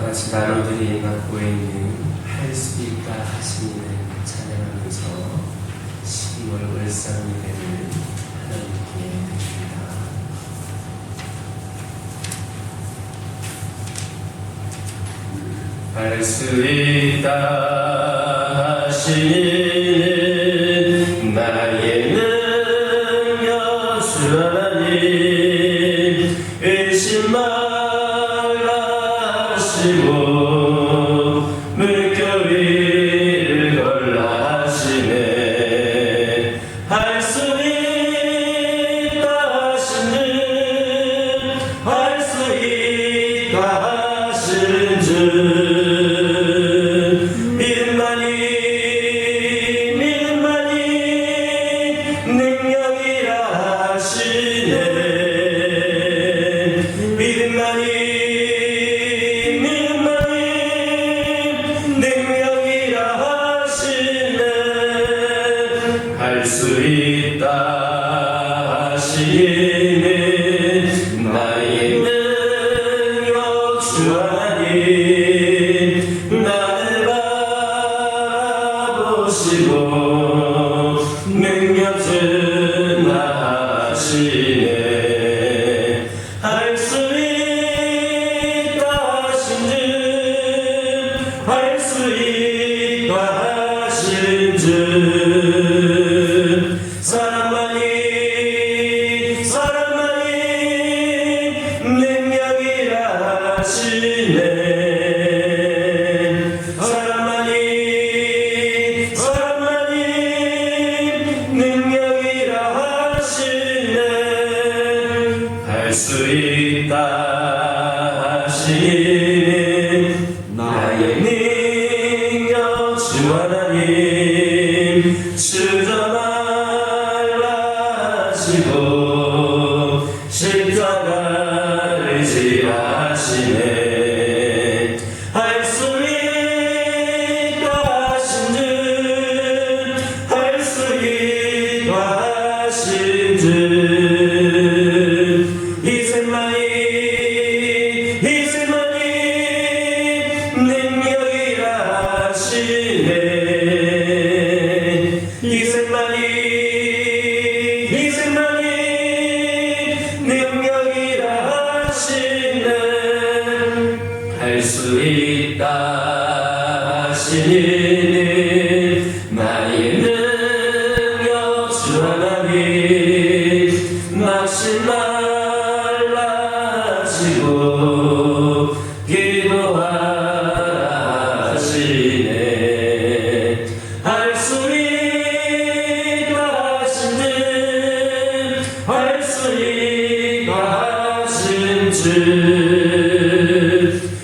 같이 나로들이 갖고 있는 할 수 있다 하시니는 찬양하면서 10월 월상이 되는 하나님께 드립니다. 할 수 있다 하시니는 나의 능력 주 하나님 의심 말라 하시고 물결 위를 걸라 하시네. 할 수 있다 하시는 할 수 있다 하시는 주 할 수 있다 하시는 나의 능력 주 하나님 나를 바라보시고 능력 준다 하시네. 할 수 있다 하시는 할 수 있다 하신 주 사랑만이 능력이라 하시네. 사랑만이 능력이라 하시네. 할 수 있다 하시는 나의 능력 주 하나님 주저말라 하시고 십자가를 지하시네. 할 수 있다 하신 주 할 수 있다 하신 주 희생만이 능력이라 하시네. 희생만이 능력이라 하시네. 할 수 있다 하시는 나의 능력 주 하나님 낙심 말라 하시고 기도하라 하시네. 할 수 있다 하시는 할 수 있다 하신 주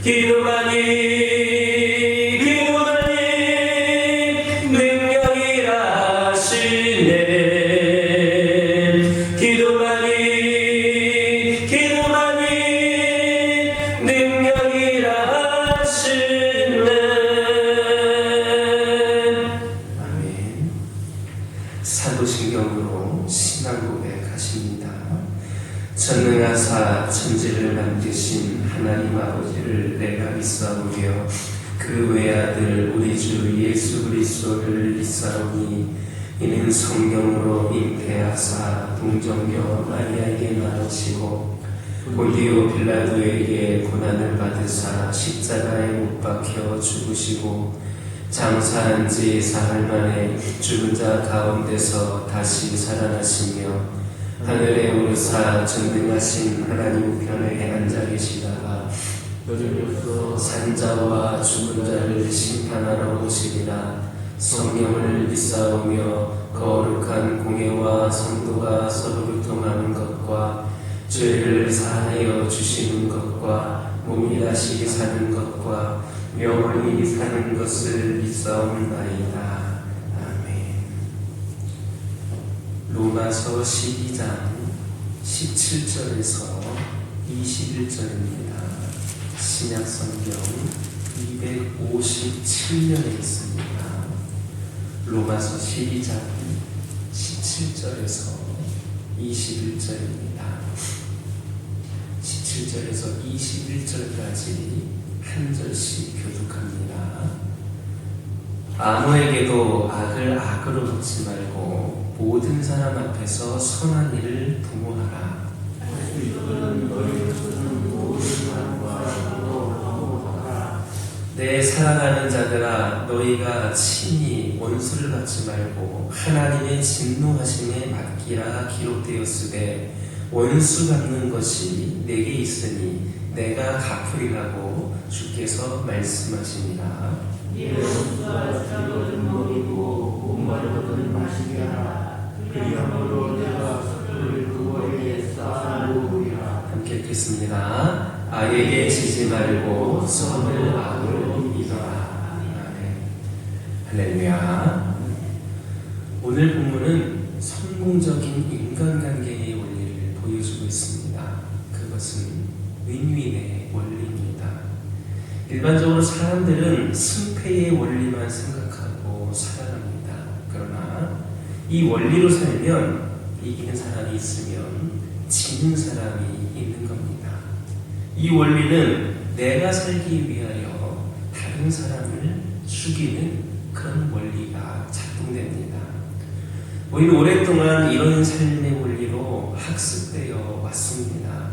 기도만이 능력이라 하시네. 기도만이 능력이라 하시네. 아멘. 사도신경으로 신앙 고백하십니다. 전능하사 천지를 만드신 하나님 아버지를 내가 믿사오며 그 외아들 우리 주 예수 그리스도를 믿사오니 이는 성령으로 잉태하사 동정녀 마리아에게 낳으시고 본디오 빌라도에게 고난을 받으사 십자가에 못 박혀 죽으시고 장사한 지 사흘 만에 죽은 자 가운데서 다시 살아나시며 하늘에 오르사 전능하신 하나님 우편에 앉아 계시다가 산자와 죽은 자를 심판하러 오시리라. 성령을 믿사오며 거룩한 공예와 성도가 서로 교통하는 것과 죄를 사하여 주시는 것과 몸이 다시 사는 것과 영원히 사는 것을 믿사옵나이다. 로마서 12장 17절에서 21절입니다. 신약성경 257면에 있습니다. 로마서 12장 17절에서 21절입니다. 17절에서 21절까지 한 절씩 교독합니다. 아무에게도 악을 악으로 갚지 말고 모든 사람 앞에서 선한 일을 도모하라. 내 사랑하는 자들아, 너희가 친히 원수를 갚지 말고 하나님의 진노하심에 맡기라. 기록되었으되 원수 갚는 것이 내게 있으니 내가 갚으리라고 주께서 말씀하시니라. 네 원수가 자기를 먹이고 목마르거든 마시게 하라. 그리함으로 내가 숯불을 그에게 쌓아놓으리라. 함께 읽겠습니다. 악에게 지지 말고 선을 악으로 이겨라. 할렐루야. 오늘 본문은 성공적인 인간관계의 원리를 보여주고 있습니다. 그것은 윈윈의 원리입니다. 일반적으로 사람들은 승패의 원리만 생각하고 살아갑니다. 그러나 이 원리로 살면 이기는 사람이 있으면 지는 사람이 있는 겁니다. 이 원리는 내가 살기 위하여 다른 사람을 죽이는 그런 원리가 작동됩니다. 우리는 오랫동안 이런 삶의 원리로 학습되어 왔습니다.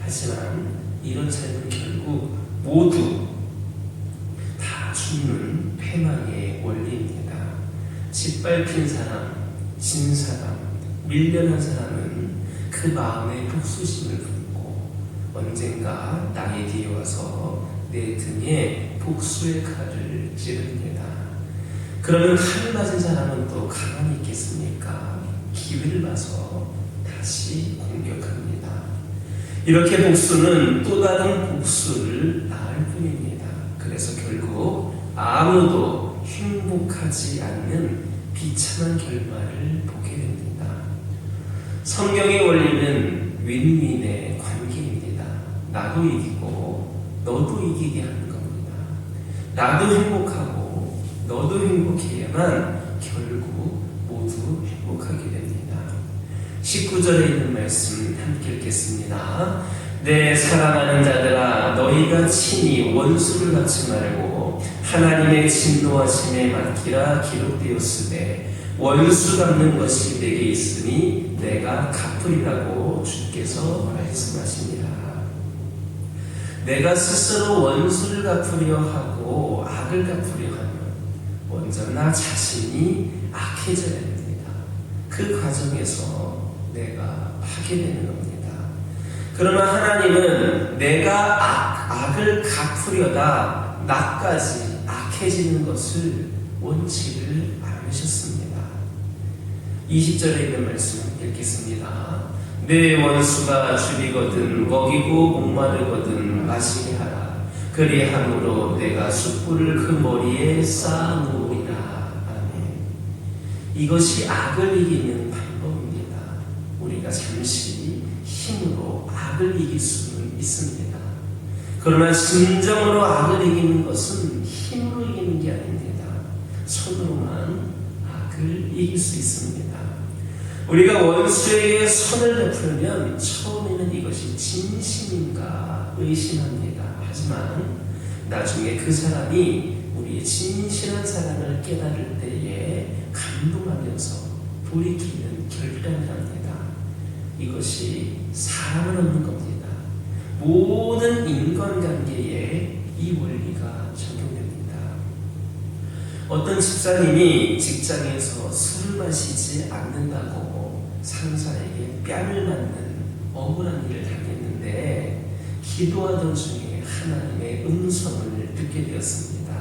하지만 이런 삶은 결국 모두 다 죽는 패망의 원리입니다. 짓밟힌 사람, 진 사람, 밀려난 사람은 그 마음에 복수심을 품고 언젠가 나의 뒤에 와서 내 등에 복수의 칼을 찌릅니다. 그러면 칼을 맞은 사람은 또 가만히 있겠습니까? 기회를 봐서 다시 공격합니다. 이렇게 복수는 또 다른 복수를 낳을 뿐입니다. 그래서 결국 아무도 행복하지 않는 비참한 결말을 보게 됩니다. 성경의 원리는 윈윈의 관계입니다. 나도 이기고 너도 이기게 하는 겁니다. 나도 행복하고 너도 행복해야만 결국 모두 행복하게 됩니다. 19절에 있는 말씀 함께 읽겠습니다. 내 사랑하는 자들아, 너희가 친히 원수를 갚지 말고 하나님의 진노하심에 맡기라. 기록되었으되 원수 갚는 것이 내게 있으니 내가 갚으리라고 주께서 말씀하시니라. 내가 스스로 원수를 갚으려 하고 악을 갚으려 하면 먼저 나 자신이 악해져야 됩니다. 그 과정에서 내가 파괴되는 겁니다. 그러나 하나님은 내가 악을 갚으려다 나까지 악해지는 것을 원치를 않으셨습니다. 20절에 있는 말씀 읽겠습니다. 내 원수가 줄이거든 먹이고 목마르거든 마시게 하라. 그리함으로 내가 숯불을 그 머리에 쌓아놓으리라. 아멘. 이것이 악을 이기는 방법입니다. 우리가 잠시 힘으로 악을 이길 수는 있습니다. 그러나 진정으로 악을 이기는 것은 힘으로 이기는 게 아닙니다. 손으로만 악을 이길 수 있습니다. 우리가 원수에게 선을 베풀면 처음에는 이것이 진심인가 의심합니다. 하지만 나중에 그 사람이 우리의 진실한 사랑을 깨달을 때에 감동하면서 돌이키는 결단을 합니다. 이것이 사랑을 얻는 겁니다. 모든 인간관계에 이 원리가 적용됩니다. 어떤 집사님이 직장에서 술을 마시지 않는다고 상사에게 뺨을 맞는 억울한 일을 당했는데 기도하던 중에 하나님의 음성을 듣게 되었습니다.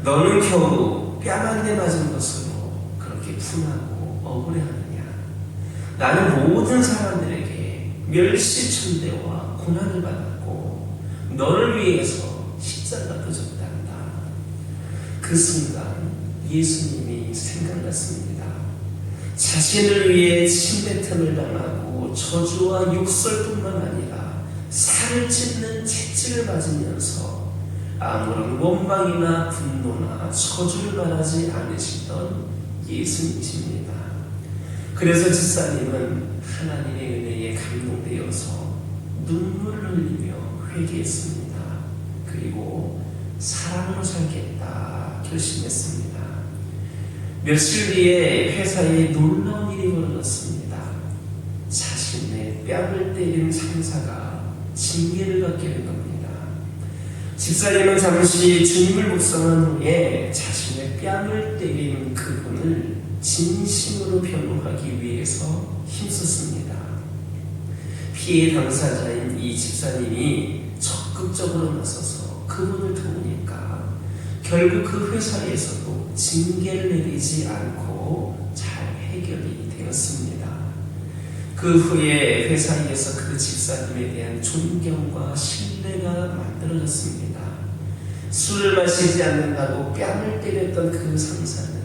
너는 겨우 뺨 한 대 맞은 것으로 그렇게 분하고 억울해하느냐? 나는 모든 사람들에게 멸시천대와 고난을 받았고 너를 위해서 십자가가 졌단다. 그 순간 예수님이 생각났습니다. 자신을 위해 침뱉음을 당하고 저주와 욕설뿐만 아니라 살을 찢는 채찍을 맞으면서 아무런 원망이나 분노나 저주를 말하지 않으시던 예수님이십니다. 그래서 집사님은 하나님의 은혜에 감동되어서 눈물을 흘리며 회개했습니다. 그리고 사랑으로 살겠다 결심했습니다. 며칠 뒤에 회사에 놀라운 일이 벌어졌습니다. 자신의 뺨을 때린 상사가 징계를 받게 된 겁니다. 집사님은 잠시 주님을 묵상한 후에 자신의 뺨을 때린 그분을 진심으로 변호하기 위해서 힘썼습니다. 피해 당사자인 이 집사님이 적극적으로 나서서 그분을 도우니까 결국 그 회사에서도 징계를 내리지 않고 잘 해결이 되었습니다. 그 후에 회사에서 그 집사님에 대한 존경과 신뢰가 만들어졌습니다. 술을 마시지 않는다고 뺨을 때렸던 그 상사는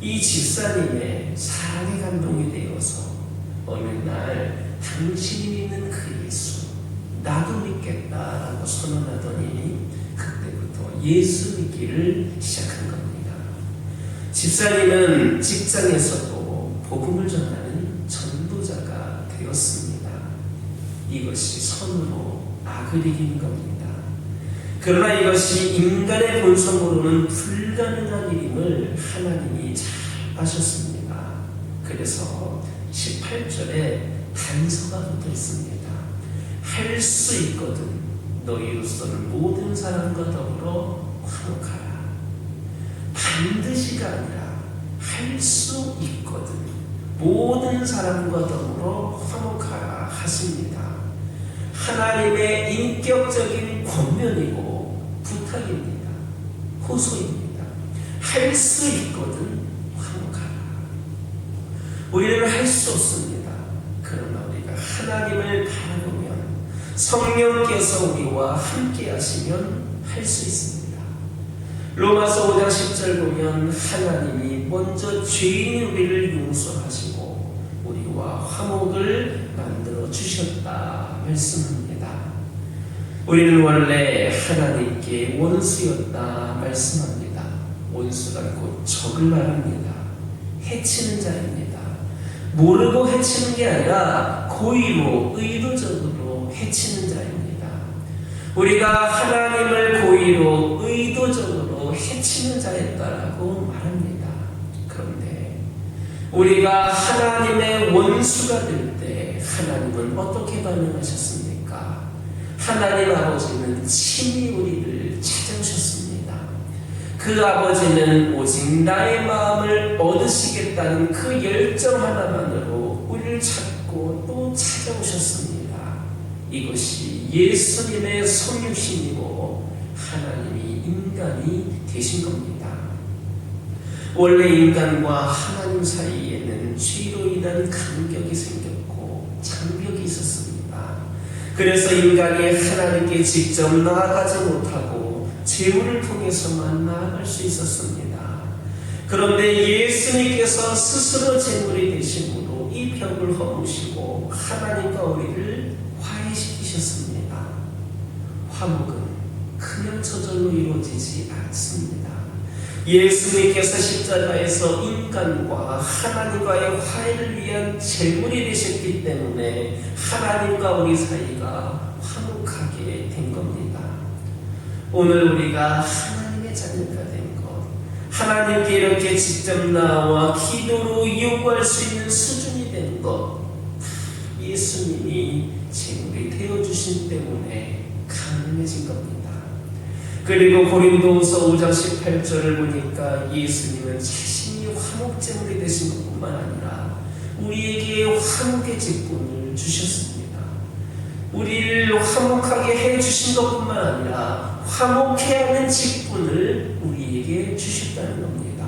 이 집사님의 사랑에 감동이 되어서 어느 날 당신이 믿는 그 예수 나도 믿겠다라고 선언하더니 그때부터 예수 믿기를 시작한 겁니다. 집사님은 직장에서도 복음을 전하는 전도자가 되었습니다. 이것이 선으로 악을 이기는 겁니다. 그러나 이것이 인간의 본성으로는 불가능한 일임을 하나님이 잘 아셨습니다. 그래서 18절에 단서가 붙어 있습니다. 할 수 있거든 너희로서는 모든 사람과 더불어 화목하라. 반드시가 아니라 할 수 있거든 모든 사람과 더불어 화목하라 하십니다. 하나님의 인격적인 권면이고 부탁입니다. 호소입니다. 할 수 있거든 화목하라. 우리는 할 수 없습니다. 그러나 우리가 하나님을 바라보면 성령께서 우리와 함께 하시면 할 수 있습니다. 로마서 5장 10절 보면 하나님이 먼저 죄인인 우리를 용서하시고 우리와 화목을 만들어 주셨다 말씀합니다. 우리는 원래 하나님께 원수였다 말씀합니다. 원수가 곧 적을 말합니다. 해치는 자입니다. 모르고 해치는 게 아니라 고의로 의도적으로 해치는 자입니다. 우리가 하나님을 고의로 의도적으로 해치는 자였다라고 말합니다. 그런데 우리가 하나님의 원수가 될 때 하나님은 어떻게 반응하셨습니까? 하나님 아버지는 친히 우리를 찾아오셨습니다. 그 아버지는 오직 나의 마음을 얻으시겠다는 그 열정 하나만으로 우리를 찾고 또 찾아오셨습니다. 이것이 예수님의 성육신이고 하나님이 인간이 되신 겁니다. 원래 인간과 하나님 사이에는 죄로 인한 간격이 생겼고 장벽이 있었습니다. 그래서 인간이 하나님께 직접 나아가지 못하고 제물을 통해서만 나아갈 수 있었습니다. 그런데 예수님께서 스스로 제물이 되심으로 이 벽을 허무시고 하나님과 우리를 화해시키셨습니다. 화목은 그냥 저절로 이루어지지 않습니다. 예수님께서 십자가에서 인간과 하나님과의 화해를 위한 제물이 되셨기 때문에 하나님과 우리 사이가 화목하게 된 겁니다. 오늘 우리가 하나님의 자녀가 된 것, 하나님께 이렇게 직접 나와 기도로 요구할 수 있는 수준이 된 것, 예수님이 제물이 되어주신 때문에 가능해진 겁니다. 그리고 고린도후서 5장 18절을 보니까 예수님은 자신이 화목제물이 되신 것뿐만 아니라 우리에게 화목의 직분을 주셨습니다. 우리를 화목하게 해주신 것뿐만 아니라 화목해야 하는 직분을 우리에게 주셨다는 겁니다.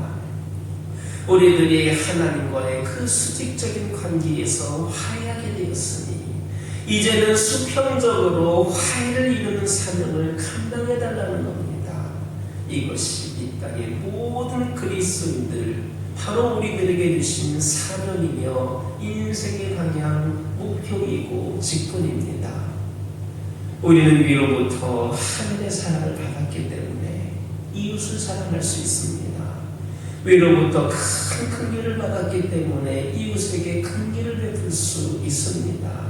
우리들이 하나님과의 그 수직적인 관계에서 화해하게 되었으니 이제는 수평적으로 화해를 이루는 사명을 감당해달라는 겁니다. 이것이 이 땅의 모든 그리스도인들, 바로 우리들에게 주신 사명이며 인생의 방향, 목표이고 직분입니다. 우리는 위로부터 하늘의 사랑을 받았기 때문에 이웃을 사랑할 수 있습니다. 위로부터 큰 긍휼을 받았기 때문에 이웃에게 긍휼을 베풀 수 있습니다.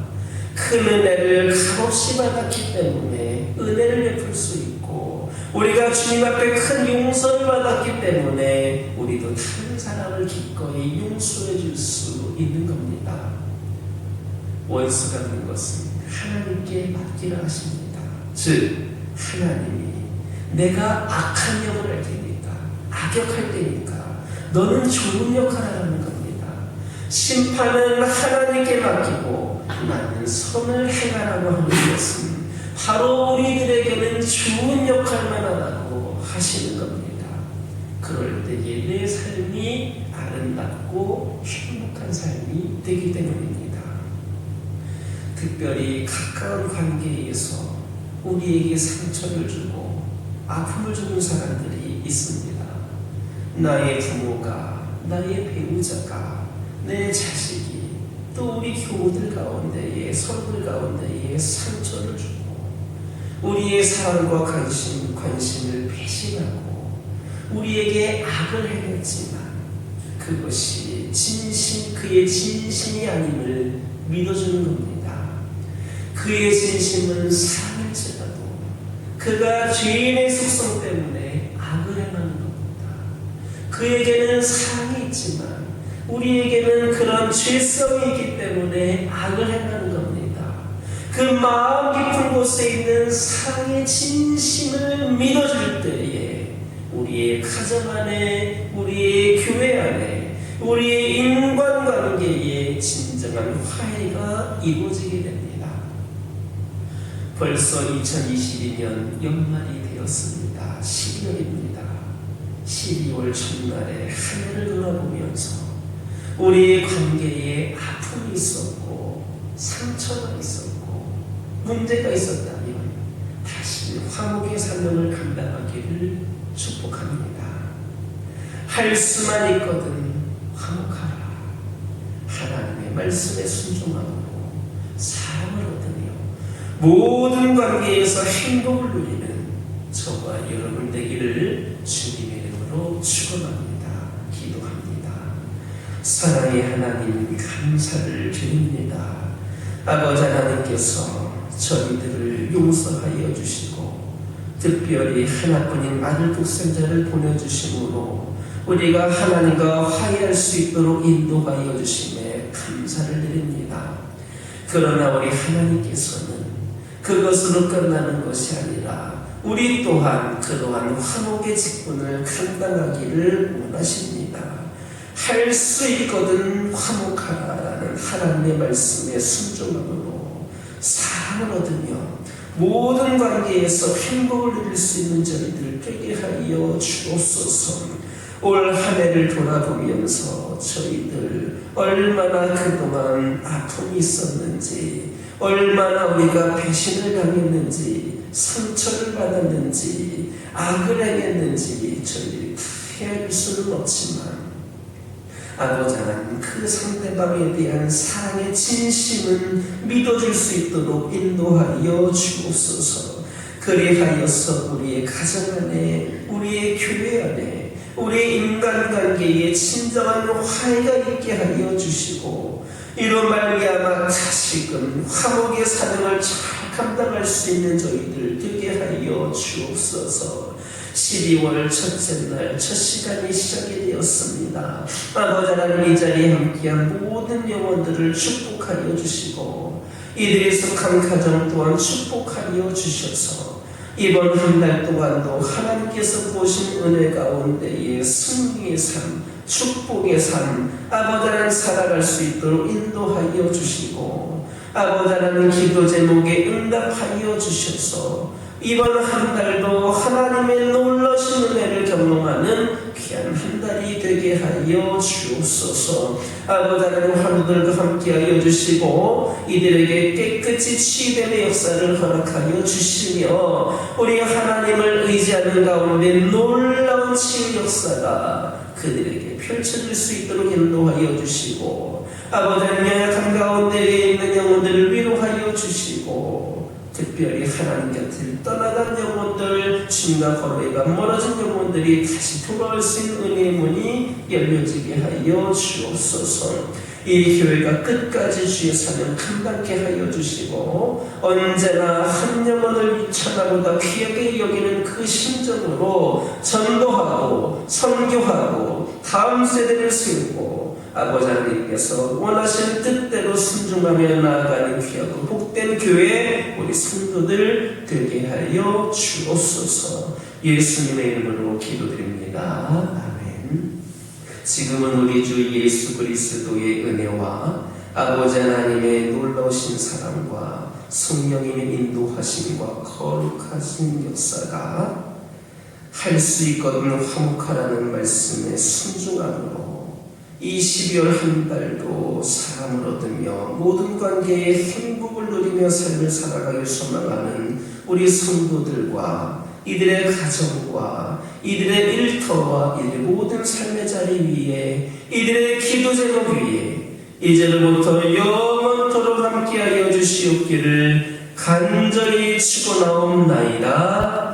큰 은혜를 값없이 받았기 때문에 은혜를 베풀 수 있고, 우리가 주님 앞에 큰 용서를 받았기 때문에 우리도 다른 사람을 기꺼이 용서해 줄 수 있는 겁니다. 원수라는 것은 하나님께 맡기라 하십니다. 즉 하나님이 내가 악한 역을 할 테니까, 악역할 때니까 너는 좋은 역할을 하는 겁니다. 심판은 하나님께 맡기고 나는 선을 행하라고 하는 것은 바로 우리들에게는 좋은 역할만 하라고 하시는 겁니다. 그럴 때에 내 삶이 아름답고 행복한 삶이 되기 때문입니다. 특별히 가까운 관계에서 우리에게 상처를 주고 아픔을 주는 사람들이 있습니다. 나의 부모가, 나의 배우자가, 내 자식이, 또 우리 교우들 가운데에, 성도들 가운데에 상처를 주고 우리의 사랑과 관심을 배신하고 우리에게 악을 행했지만 그것이 그의 진심이 아님을 믿어주는 겁니다. 그의 진심은 사랑일지라도 그가 죄인의 속성 때문에 악을 행하는 겁니다. 그에게는 사랑이 있지만 우리에게는 그런 죄성이 있기 때문에 악을 행하는 겁니다. 그 마음 깊은 곳에 있는 사랑의 진심을 믿어줄 때에 우리의 가정 안에, 우리의 교회 안에, 우리의 인간관계에 진정한 화해가 이루어지게 됩니다. 벌써 2022년 연말이 되었습니다. 12월입니다. 12월 첫날에 한 해를 돌아보면서 우리의 관계에 아픔이 있었고 상처가 있었고 문제가 있었다면 다시 화목의 사명을 감당하기를 축복합니다. 할 수만 있거든 화목하라. 하나님의 말씀에 순종함으로 사랑을 얻으며 모든 관계에서 행복을 누리는 저와 여러분 되기를 주님의 이름으로 축원합니다. 기도합니다. 사랑의 하나님 감사를 드립니다. 아버지 하나님께서 저희들을 용서하여 주시고 특별히 하나뿐인 아들 독생자를 보내주심으로 우리가 하나님과 화해할 수 있도록 인도하여 주심에 감사를 드립니다. 그러나 우리 하나님께서는 그것으로 끝나는 것이 아니라 우리 또한 그러한 화목의 직분을 감당하기를 원하십니다. 할 수 있거든 화목하라라는 하나님의 말씀에 순종함으로 사랑을 얻으며 모든 관계에서 행복을 누릴 수 있는 저희들 되게 하여 주옵소서. 올 한 해를 돌아보면서 저희들 얼마나 그동안 아픔이 있었는지, 얼마나 우리가 배신을 당했는지, 상처를 받았는지, 악을 행했는지 저희들이 다 헤아릴 수는 없지만 아버지 하나님 그 상대방에 대한 사랑의 진심은 믿어줄 수 있도록 인도하여 주옵소서. 그리하여서 우리의 가정 안에, 우리의 교회 안에, 우리의 인간관계에 진정한 화해가 있게 하여 주시고 이로 말미암아 다시금 화목의 사명을 잘 감당할 수 있는 저희들 되게 하여 주옵소서. 12월 첫째 날 첫 시간이 시작이 되었습니다. 아버지 하나님 이 자리에 함께한 모든 영혼들을 축복하여 주시고 이들이 속한 가정 또한 축복하여 주셔서 이번 한 달 동안도 하나님께서 보신 은혜 가운데에 승리의 삶, 축복의 삶, 아버지 하나님 살아갈 수 있도록 인도하여 주시고 아버지 하나님 기도 제목에 응답하여 주셔서 이번 한 달도 하나님의 놀라신 은혜를 경험하는 귀한 한 달이 되게 하여 주옵소서. 아버지 하나님 하루들과 함께하여 주시고 이들에게 깨끗이 치유됨의 역사를 허락하여 주시며 우리 하나님을 의지하는 가운데 놀라운 치유 역사가 그들에게 펼쳐질 수 있도록 인도하여 주시고 아버지 하나님 연약한 가운데에 있는 영혼들을 위로하여 주시고 특별히 하나님 곁을 떠나간 영혼들, 주님과 거리가 멀어진 영혼들이 다시 돌아올 수 있는 은혜의 문이 열려지게 하여 주옵소서. 이 교회가 끝까지 주의 사명 감당케 하여 주시고 언제나 한 영혼을 천하보다 귀하게 여기는 그 심정으로 전도하고 선교하고 다음 세대를 세우고 아버지 하나님께서 원하시는 뜻대로 순종하며 나아가는 귀하고 복된 교회 우리 성도들 되게 하여 주옵소서. 예수님의 이름으로 기도드립니다. 아멘. 지금은 우리 주 예수 그리스도의 은혜와 아버지 하나님의 놀라우신 사랑과 성령님의 인도하심과 거룩하신 역사가 할 수 있거든 화목하라는 말씀에 순종함으로 이 12월 한 달도 사랑을 얻으며 모든 관계에 행복을 누리며 삶을 살아가길 소망하는 우리 성도들과 이들의 가정과 이들의 일터와 이들의 모든 삶의 자리 위에 이들의 기도 제목 위에 이제로부터 영원토록 함께하여 주시옵기를 간절히 축원하옵나이다.